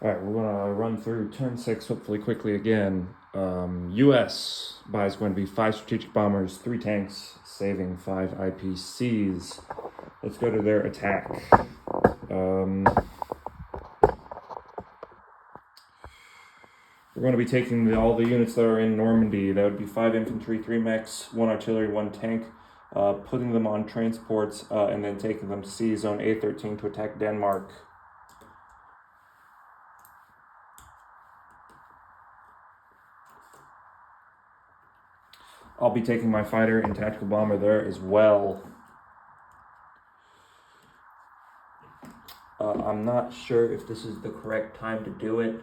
All right, we're gonna run through turn 6 hopefully quickly again. U.S. buys going to be 5 strategic bombers, 3 tanks, saving 5 IPCs. Let's go to their attack. We're going to be taking all the units that are in Normandy. That would be 5 infantry, 3 mechs, 1 artillery, 1 tank, putting them on transports, and then taking them to sea zone A13 to attack Denmark. I'll be taking my fighter and tactical bomber there as well. I'm not sure if this is the correct time to do it,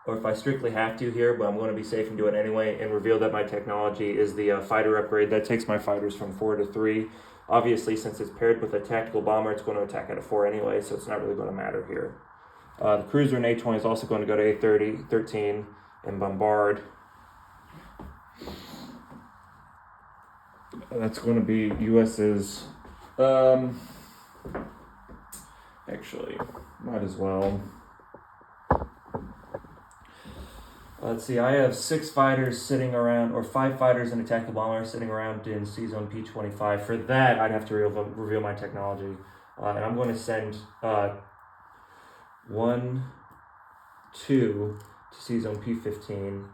or if I strictly have to here, but I'm going to be safe and do it anyway and reveal that my technology is the fighter upgrade. That takes my fighters from 4 to 3. Obviously, since it's paired with a tactical bomber, it's going to attack at a 4 anyway, so it's not really going to matter here. The cruiser in A20 is also going to go to A13 and bombard. That's going to be US's... Actually, might as well. Let's see, I have 6 fighters sitting around, or 5 fighters and a tactical bomber sitting around in C Zone P25. For that, I'd have to reveal my technology. And I'm going to send 1, 2 to C Zone P15.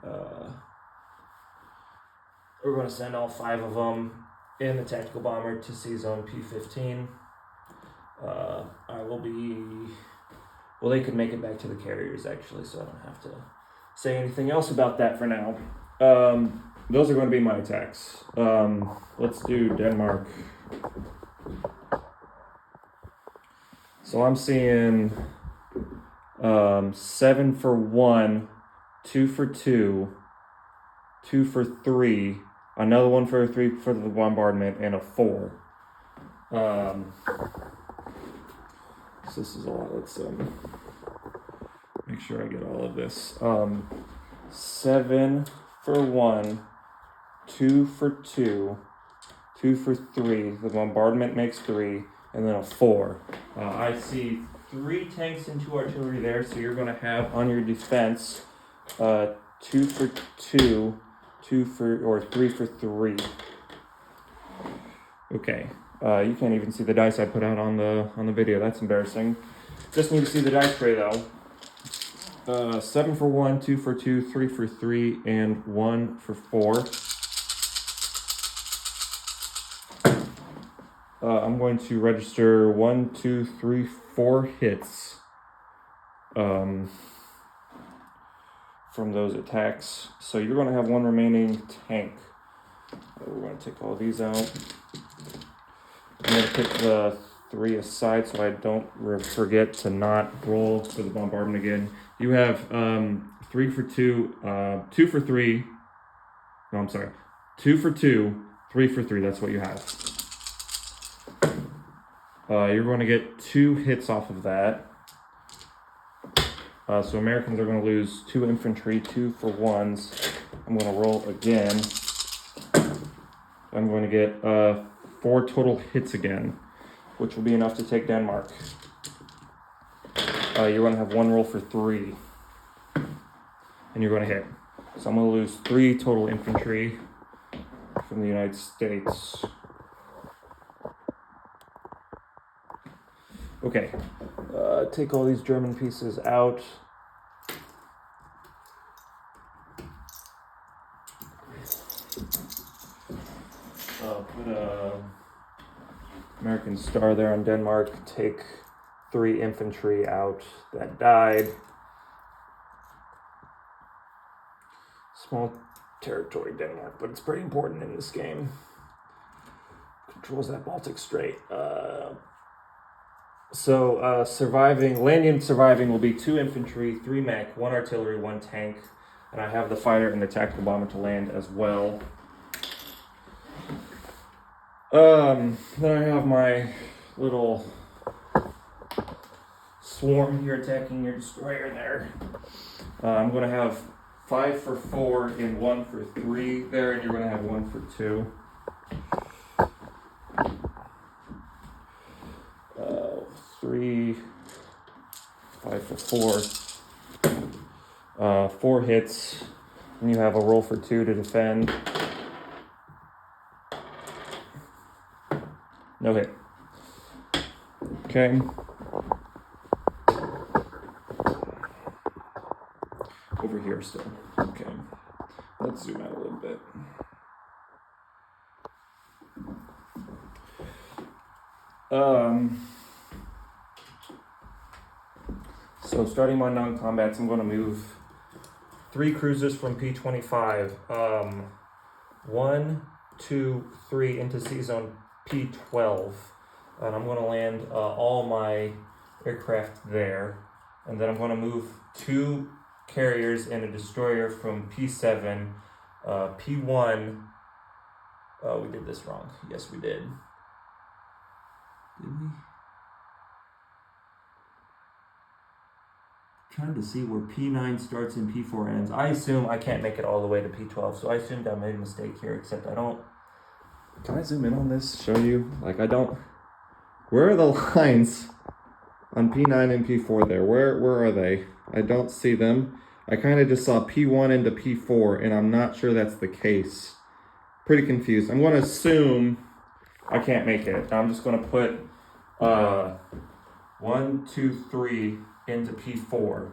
We're going to send all 5 of them in the tactical bomber to C Zone P15. I will be... Well, they could make it back to the carriers, actually, so I don't have to say anything else about that for now. Those are going to be my attacks. Let's do Denmark. So I'm seeing 7 for 1, 2 for 2, 2 for 3, another 1 for 3 for the bombardment, and a 4. So this is a lot. Let's make sure I get all of this. 7 for 1, 2 for 2, 2 for 3. The bombardment makes 3, and then a 4. I see 3 tanks and 2 artillery there, so you're going to have on your defense 2 for 2, 2 for, or 3 for 3. Okay. You can't even see the dice I put out on the video. That's embarrassing. Just need to see the dice tray though. 7 for 1, 2 for 2, 3 for 3, and 1 for 4. I'm going to register 1, 2, 3, 4 hits from those attacks. So you're going to have 1 remaining tank. We're going to take all these out. I'm going to put the 3 aside so I don't forget to not roll for the bombardment again. You have 3 for 2, 2 for 3. No, I'm sorry. 2 for 2, 3 for 3. That's what you have. You're going to get 2 hits off of that. So Americans are going to lose 2 infantry, 2 for 1s. I'm going to roll again. I'm going to get 4 total hits again, which will be enough to take Denmark. You're going to have 1 roll for 3, and you're going to hit. So I'm going to lose 3 total infantry from the United States. Okay, take all these German pieces out. Put a American star there on Denmark. Take 3 infantry out that died. Small territory, Denmark, but it's pretty important in this game. Controls that Baltic Strait. Landing and surviving will be 2 infantry, 3 mech, 1 artillery, 1 tank, and I have the fighter and the tactical bomber to land as well. Then I have my little swarm here attacking your destroyer there. I'm going to have 5 for 4 and 1 for 3 there, and you're going to have 1 for 2. 3, 5 for 4. 4 hits, and you have a roll for 2 to defend. No hit. Okay. Over here still. Okay. Let's zoom out a little bit. So starting my non-combats, I'm going to move 3 cruisers from P25. 1, 2, 3 into C zone P12. And I'm going to land all my aircraft there. And then I'm going to move 2 carriers and a destroyer from P7. P1. Oh, we did this wrong. Yes, we did. Did we? Trying to see where P9 starts and P4 ends. I assume I can't make it all the way to P12, so I assumed I made a mistake here, except I don't. Can I zoom in on this? Show you? Like, I don't. Where are the lines on P9 and P4 there? Where are they? I don't see them. I kind of just saw P1 into P4, and I'm not sure that's the case. Pretty confused. I'm going to assume I can't make it. I'm just going to put 1, 2, 3 into P4.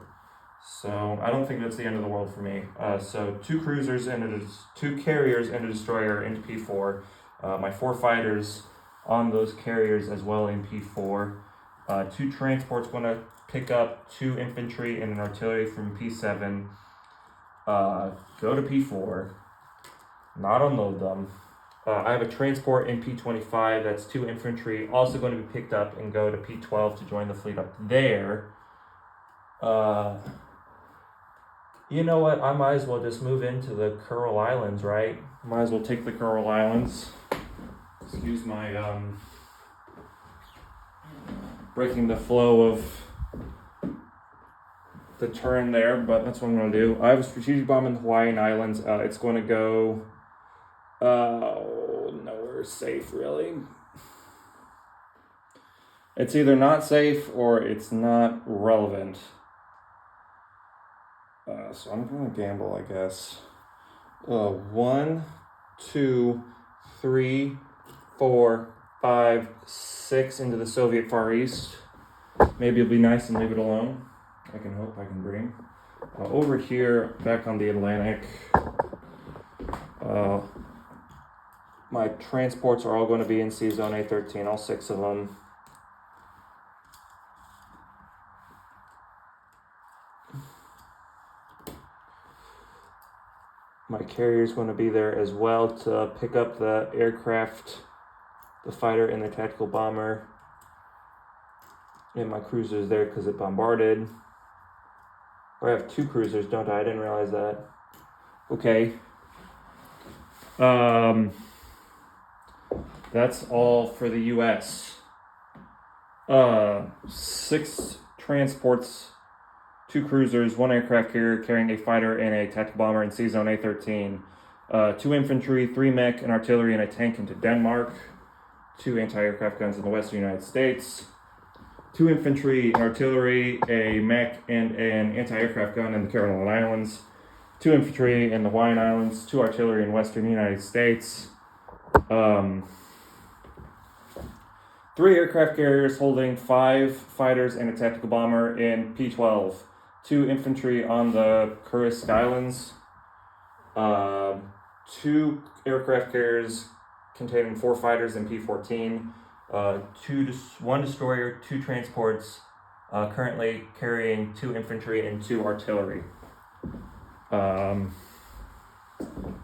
So I don't think that's the end of the world for me. So 2 cruisers and 2 carriers and a destroyer into P4. My 4 fighters on those carriers as well in P4. 2 transports going to pick up 2 infantry and an artillery from P7. Go to P4. Not unload them. I have a transport in P25. That's 2 infantry also going to be picked up and go to P12 to join the fleet up there. You know what? I might as well just move into the Kuril Islands, right? Might as well take the Kuril Islands. Excuse my breaking the flow of the turn there, but that's what I'm going to do. I have a strategic bomb in the Hawaiian Islands. It's going to go nowhere safe, really. It's either not safe or it's not relevant. So I'm going to gamble, I guess. 1, 2, 3, 4, 5, 6 into the Soviet Far East. Maybe it'll be nice and leave it alone. I can hope, I can dream. Over here, back on the Atlantic, my transports are all going to be in C Zone A13, all 6 of them. My carrier is going to be there as well to pick up the aircraft, the fighter and the tactical bomber. And my cruiser is there because it bombarded. Or I have 2 cruisers, don't I? I didn't realize that. Okay. That's all for the U.S. 6 transports, 2 cruisers, 1 aircraft carrier carrying a fighter and a tactical bomber in C Zone A13. 2 infantry, 3 mech, an artillery, and a tank into Denmark. 2 anti-aircraft guns in the western United States. 2 infantry, an artillery, a mech, and an anti-aircraft gun in the Caroline Islands. 2 infantry in the Hawaiian Islands. 2 artillery in western United States. 3 aircraft carriers holding 5 fighters and a tactical bomber in P12. 2 infantry on the Kuril Islands. 2 aircraft carriers containing 4 fighters in P14. 1 destroyer, 2 transports, currently carrying 2 infantry and 2 artillery.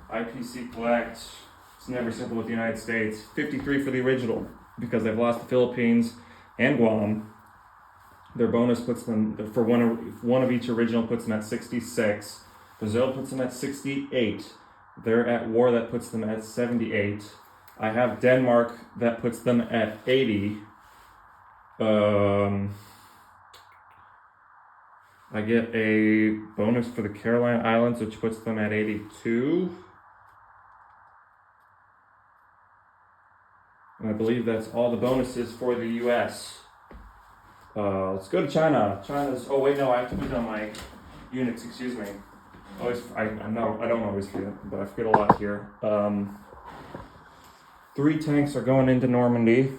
IPC collect. It's never simple with the United States. 53 for the original, because they've lost the Philippines and Guam. Their bonus puts them, for one of each original, puts them at 66. Brazil puts them at 68. They're at war, that puts them at 78. I have Denmark, that puts them at 80. I get a bonus for the Caroline Islands, which puts them at 82. And I believe that's all the bonuses for the U.S. Let's go to China. China's, oh wait, no, I have to put it on my units, excuse me. I don't always forget, but I forget a lot here. 3 tanks are going into Normandy,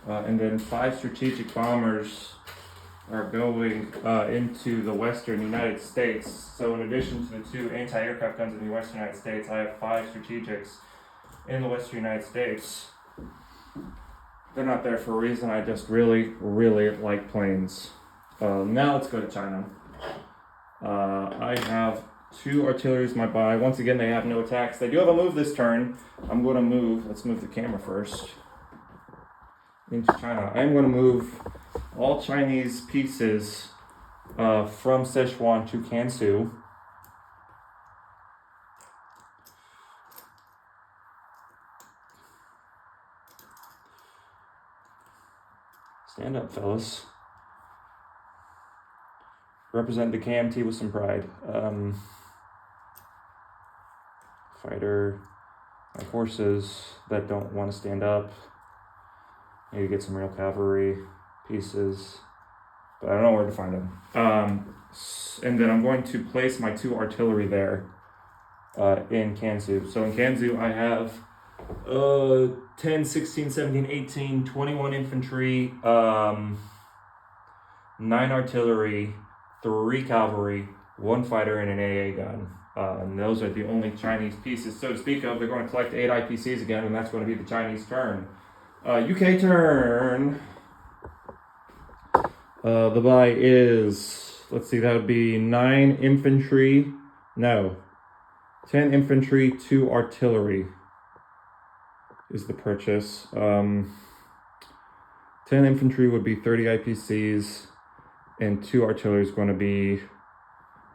and then 5 strategic bombers are going into the western United States. So in addition to the 2 anti-aircraft guns in the western United States, I have 5 strategics in the western United States. They're not there for a reason. I just really, really like planes. Now let's go to China. I have 2 artilleries my buy. Once again, they have no attacks. They do have a move this turn. I'm going to move. Let's move the camera first. Into China. I'm going to move all Chinese pieces from Sichuan to Kansu. Stand up, fellas. Represent the KMT with some pride. Fighter, my horses that don't want to stand up. Maybe get some real cavalry pieces, but I don't know where to find them. And then I'm going to place my 2 artillery there in Kansu. So in Kansu, I have 10, 16, 17, 18, 21 infantry, 9 artillery, 3 cavalry, 1 fighter, and an AA gun. And those are the only Chinese pieces, so to speak of. They're going to collect 8 IPCs again, and that's going to be the Chinese turn. UK turn. The buy is, let's see, that would be 9 infantry. No. 10 infantry, 2 artillery is the purchase. 10 infantry would be 30 IPCs, and 2 artillery is going to be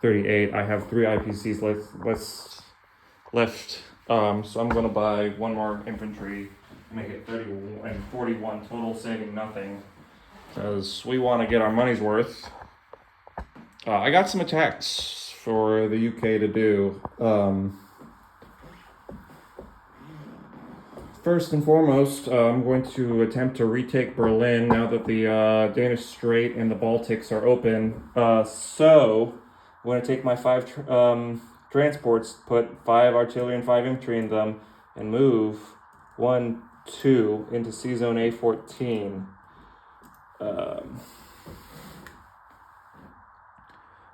38. I have 3 IPCs left. So I'm going to buy 1 more infantry, make it 30 and 41 total, saving nothing, because we want to get our money's worth. I got some attacks for the UK to do. First and foremost, I'm going to attempt to retake Berlin now that the Danish Strait and the Baltics are open. So I'm going to take my 5 transports, put 5 artillery and 5 infantry in them, and move 1, 2 into C Zone A14.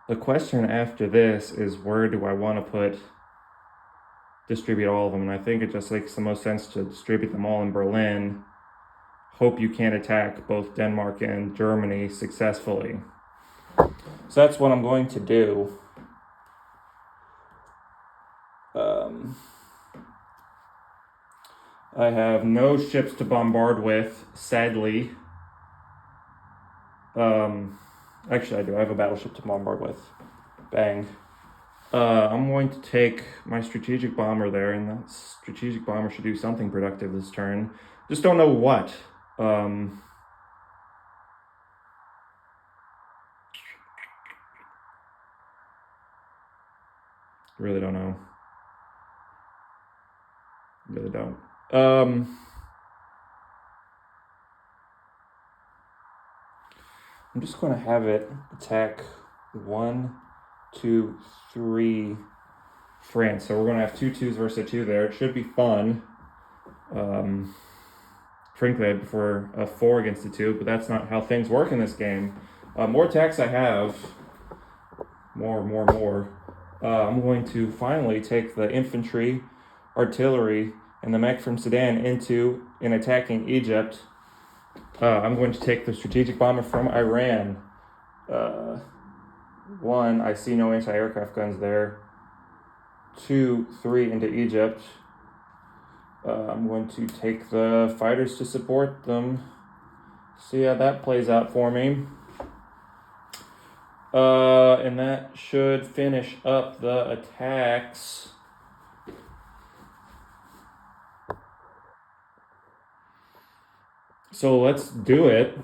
The question after this is, where do I want to distribute all of them? And I think it just makes the most sense to distribute them all in Berlin. Hope you can attack both Denmark and Germany successfully. So that's what I'm going to do. I have no ships to bombard with, sadly. Actually, I do. I have a battleship to bombard with. Bang. I'm going to take my strategic bomber there, and that strategic bomber should do something productive this turn. Just don't know what. Really don't know. Really don't. I'm just going to have it attack 1, 2, 3 France. So we're going to have 2 2s versus a 2 there. It should be fun. Frankly, I'd prefer a 4 against a 2, but that's not how things work in this game. More attacks I have. More. I'm going to finally take the infantry, artillery, and the mech from Sudan into and attacking Egypt. I'm going to take the strategic bomber from Iran. 1, I see no anti-aircraft guns there. 2, 3 into Egypt. I'm going to take the fighters to support them. See how that plays out for me. And that should finish up the attacks. So let's do it.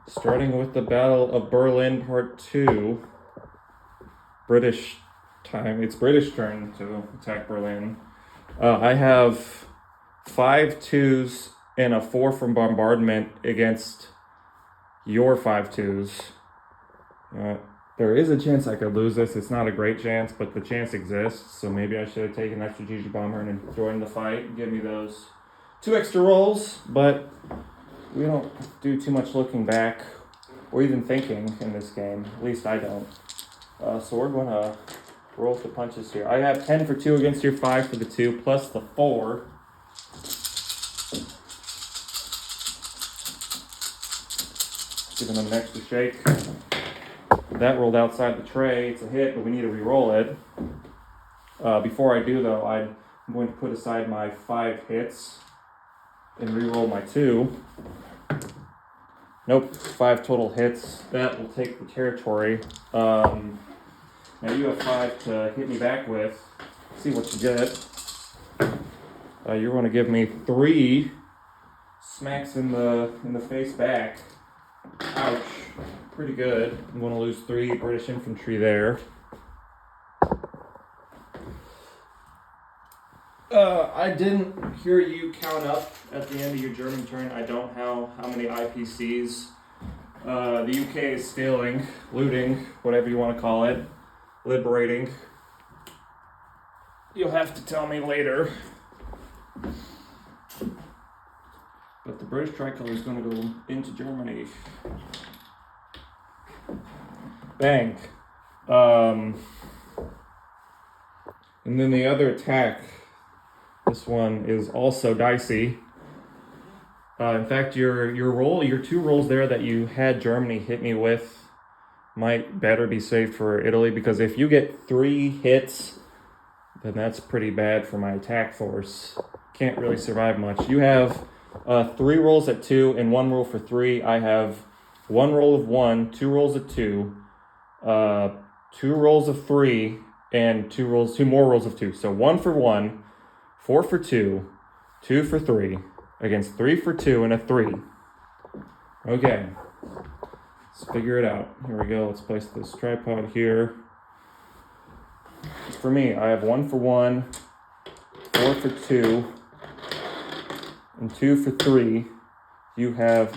Starting with the Battle of Berlin Part 2. British time. It's British turn to attack Berlin. I have 5 2s and a 4 from bombardment against your 5 2s. There is a chance I could lose this. It's not a great chance, but the chance exists. So maybe I should have taken that strategic bomber and joined the fight and give me those 2 extra rolls. But we don't do too much looking back or even thinking in this game. At least I don't. So we're going to roll with the punches here. I have 10 for 2 against your 5 for the 2, plus the 4. Giving them an extra shake. That rolled outside the tray. It's a hit, but we need to re-roll it. Before I do, though, I'm going to put aside my 5 hits and re-roll my 2. Nope, 5 total hits. That will take the territory. Now you have 5 to hit me back with. See what you get. You're going to give me 3 smacks in the face back. Ouch. Pretty good. I'm going to lose 3 British infantry there. I didn't hear you count up at the end of your German turn. I don't know how many IPCs. The UK is stealing, looting, whatever you want to call it, liberating. You'll have to tell me later. But the British tricolor is going to go into Germany. Bang. And then the other attack, this one is also dicey. In fact, your 2 rolls there that you had Germany hit me with might better be saved for Italy, because if you get 3 hits, then that's pretty bad for my attack force. Can't really survive much. You have 3 rolls at 2 and 1 roll for 3. I have 1 roll of 1, 2 rolls of 2, 2 rolls of 3, and 2 more rolls of 2. So 1 for 1, 4 for 2, 2 for 3, against 3 for 2 and a 3. Okay, let's figure it out. Here we go. Let's place this tripod here. For me, I have 1 for 1, 4 for 2, and 2 for 3. You have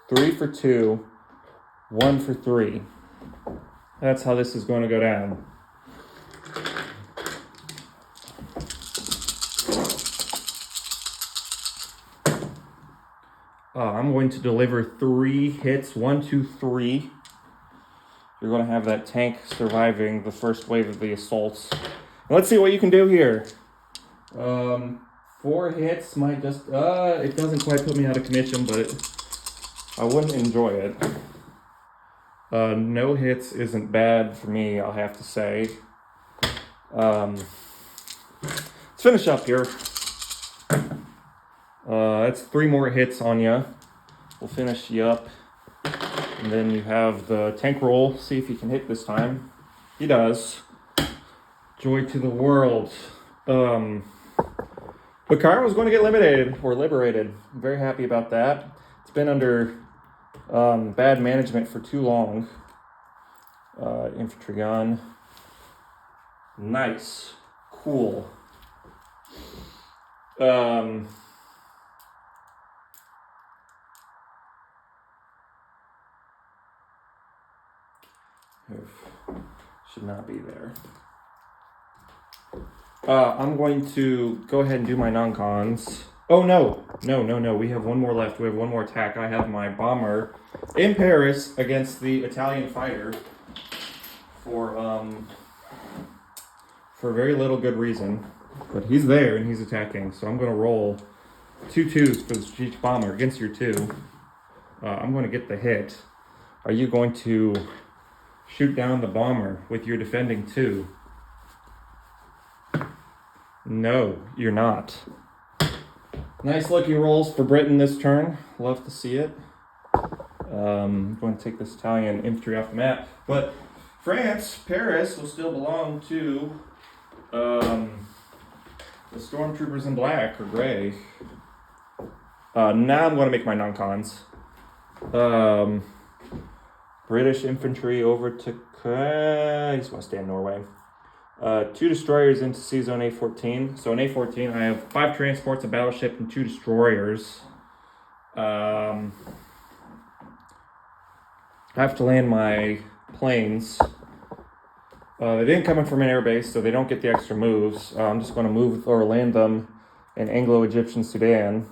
3 for 2, 1 for 3. That's how this is going to go down. I'm going to deliver 3 hits, 1, 2, 3. You're going to have that tank surviving the first wave of the assaults. And let's see what you can do here. 4 hits might just, it doesn't quite put me out of commission, but I wouldn't enjoy it. No hits isn't bad for me, I'll have to say. Let's finish up here. That's 3 more hits on you. We'll finish you up. And then you have the tank roll. See if he can hit this time. He does. Joy to the world. Bukhara was going to get liberated. I'm very happy about that. It's been under bad management for too long. Infantry gun. Nice. Cool. Should not be there. I'm going to go ahead and do my non-cons. Oh, no. We have 1 more left. We have 1 more attack. I have my bomber in Paris against the Italian fighter for very little good reason. But he's there and he's attacking. So I'm going to roll 2 2s for the strategic bomber against your 2. I'm going to get the hit. Are you going to shoot down the bomber with your defending 2? No, you're not. Nice lucky rolls for Britain this turn. Love to see it. I'm going to take this Italian infantry off the map. But France, Paris, will still belong to the stormtroopers in black or gray. Now I'm going to make my non-cons. British infantry over to East West End, Norway. 2 destroyers into Sea Zone A14. So in A14, I have 5 transports, a battleship, and 2 destroyers. I have to land my planes. They didn't come in from an air base, so they don't get the extra moves. I'm just going to move or land them in Anglo-Egyptian Sudan,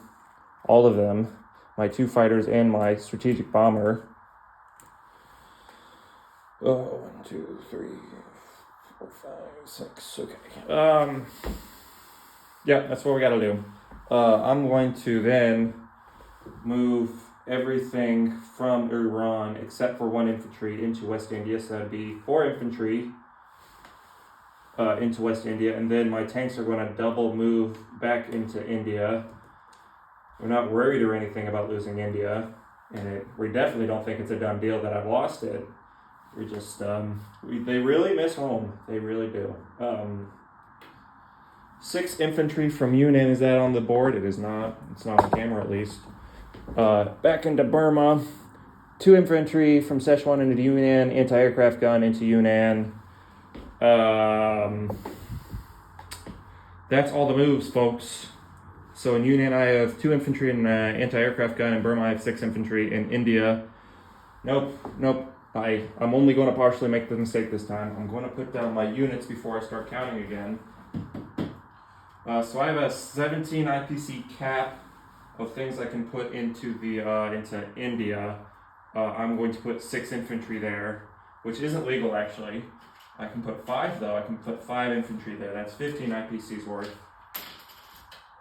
all of them, my 2 fighters and my strategic bomber. 1, 2, 3, 4, 5, 6. Okay. Yeah, that's what we got to do. I'm going to then move everything from Iran except for 1 infantry into West India, so that'd be 4 infantry into West India, and then my tanks are going to double move back into India. We're not worried or anything about losing India, and we definitely don't think it's a done deal that I've lost it. We just they really miss home. They really do. 6 infantry from Yunnan, is that on the board? It is not. It's not on camera, at least. Back into Burma. 2 infantry from Sichuan into Yunnan. Anti-aircraft gun into Yunnan. That's all the moves, folks. So in Yunnan, I have 2 infantry and anti-aircraft gun. In Burma, I have 6 infantry. In India, nope. I'm only going to partially make the mistake this time. I'm going to put down my units before I start counting again. So I have a 17 IPC cap of things I can put into into India. I'm going to put 6 infantry there, which isn't legal actually. I can put 5 though. I can put 5 infantry there. That's 15 IPCs worth.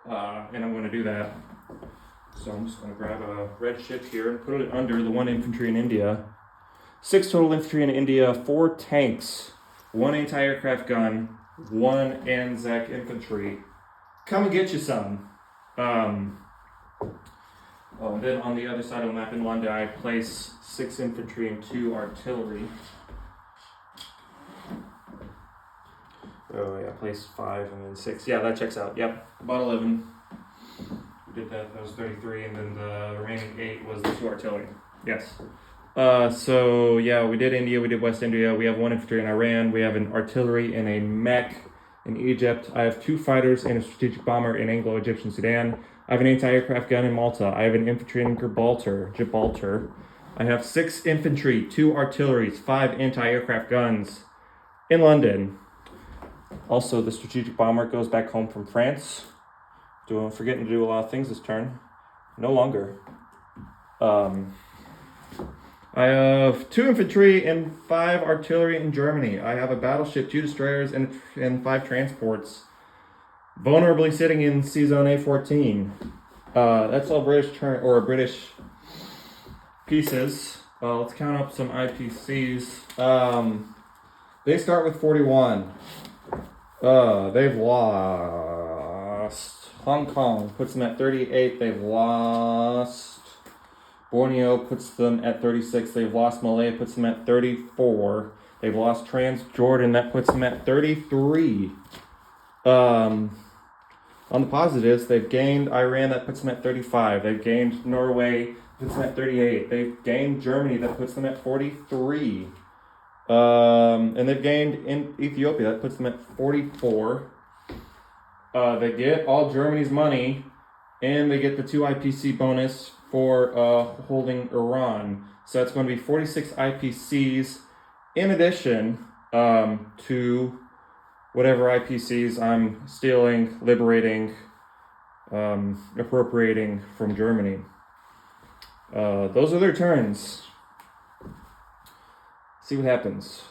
And I'm going to do that. So I'm just going to grab a red ship here and put it under the 1 infantry in India. 6 total infantry in India, 4 tanks, 1 anti-aircraft gun, 1 Anzac infantry. Come and get you some. And then on the other side of the map in London, I place 6 infantry and 2 artillery. Oh yeah, place 5 and then 6. Yeah, that checks out. Yep, about 11. We did that. That was 33, and then the remaining 8 was the 2 artillery. Yes. So yeah, we did India, we did West India, we have 1 infantry in Iran, we have an artillery and a mech in Egypt, I have 2 fighters and a strategic bomber in Anglo-Egyptian Sudan, I have an anti-aircraft gun in Malta, I have an infantry in Gibraltar, I have 6 infantry, 2 artilleries, 5 anti-aircraft guns in London. Also, the strategic bomber goes back home from France. Forgetting to do a lot of things this turn. No longer. I have 2 infantry and 5 artillery in Germany. I have a battleship, 2 destroyers, and 5 transports. Vulnerably sitting in C-Zone A14. That's all British pieces. Let's count up some IPCs. They start with 41. They've lost. Hong Kong puts them at 38. They've lost. Borneo puts them at 36. They've lost Malaya, puts them at 34. They've lost Transjordan, that puts them at 33. On the positives, they've gained Iran, that puts them at 35. They've gained Norway, puts them at 38. They've gained Germany, that puts them at 43. And they've gained in Ethiopia, that puts them at 44. They get all Germany's money, and they get the 2 IPC bonus for holding Iran. So that's going to be 46 IPCs in addition to whatever IPCs I'm stealing, liberating, appropriating from Germany. Those are their turns. See what happens.